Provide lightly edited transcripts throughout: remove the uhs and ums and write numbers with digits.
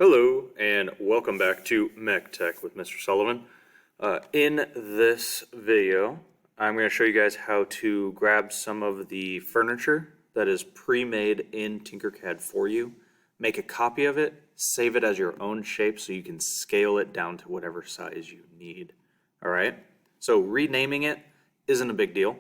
Hello and welcome back to Mech Tech with Mr. Sullivan. In this video, I'm going to show you guys how to grab some of the furniture that is pre-made in TinkerCAD for you, make a copy of it, save it as your own shape so you can scale it down to whatever size you need. Alright, so renaming it isn't a big deal.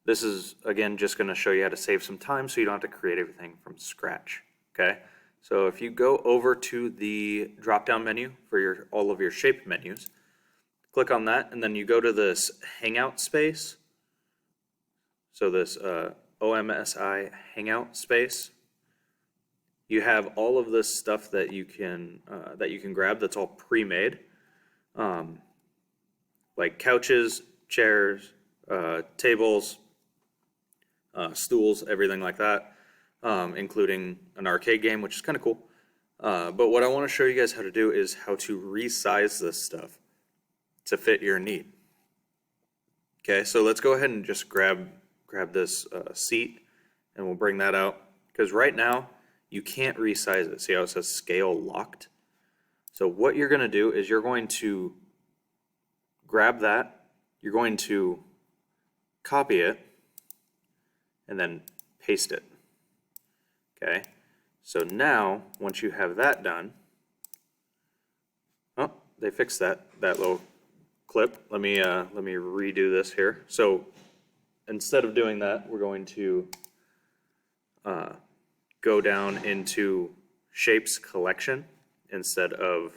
This is, again, just going to show you how to save some time so you don't have to create everything from scratch. Okay. So if you go over to the drop-down menu for all of your shape menus, click on that, and then you go to this Hangout space. So this OMSI Hangout space. You have all of this stuff that you can grab that's all pre-made, like couches, chairs, tables, stools, everything like that. Including an arcade game, which is kind of cool. But what I want to show you guys how to do is how to resize this stuff to fit your need. Okay, so let's go ahead and just grab this seat, and we'll bring that out. Because right now, you can't resize it. See how it says scale locked? So what you're going to do is you're going to grab that, you're going to copy it, and then paste it. Okay, so now once you have that done, oh, they fixed that little clip. Let me redo this here. So instead of doing that, we're going to go down into Shapes Collection instead of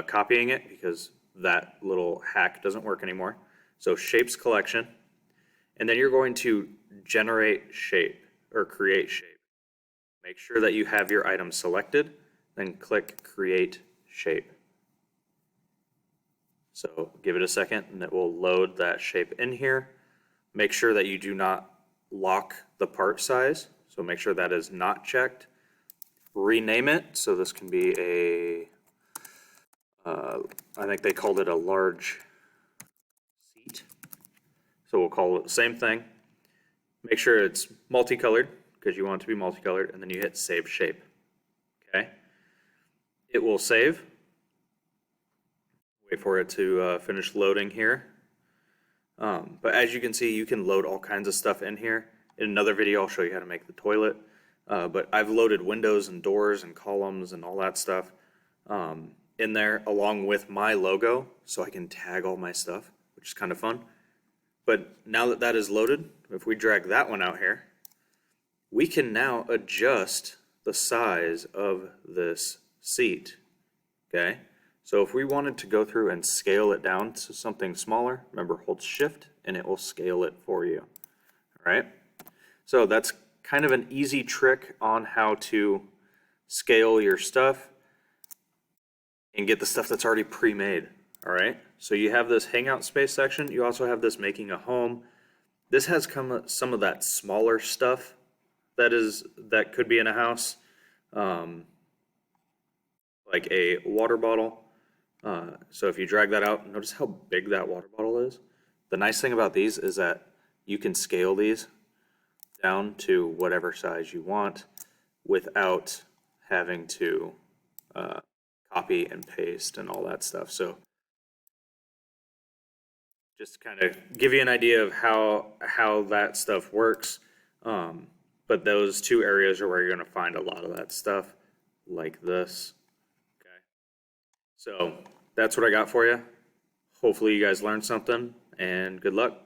copying it, because that little hack doesn't work anymore. So Shapes Collection, and then you're going to generate shape or create shape. Make sure that you have your item selected, then click Create Shape. So give it a second and it will load that shape in here. Make sure that you do not lock the part size, so make sure that is not checked. Rename it, so this can be a, I think they called it a large seat. So we'll call it the same thing. Make sure it's multicolored, because you want it to be multicolored, and then you hit Save Shape. Okay, it will save. Wait for it to finish loading here. But as you can see, you can load all kinds of stuff in here. In another video, I'll show you how to make the toilet. But I've loaded windows and doors and columns and all that stuff in there, along with my logo, so I can tag all my stuff, which is kind of fun. But now that that is loaded, if we drag that one out here, we can now adjust the size of this seat. Okay, so if we wanted to go through and scale it down to something smaller, remember, hold Shift and it will scale it for you. All right, so that's kind of an easy trick on how to scale your stuff and get the stuff that's already pre-made. All right, so you have this Hangout space section. You also have this Making a Home. This has some of that smaller stuff that could be in a house, like a water bottle. So if you drag that out, notice how big that water bottle is. The nice thing about these is that you can scale these down to whatever size you want without having to copy and paste and all that stuff. So just kind of give you an idea of how that stuff works. But those two areas are where you're going to find a lot of that stuff, like this. Okay, so that's what I got for you. Hopefully you guys learned something, and good luck.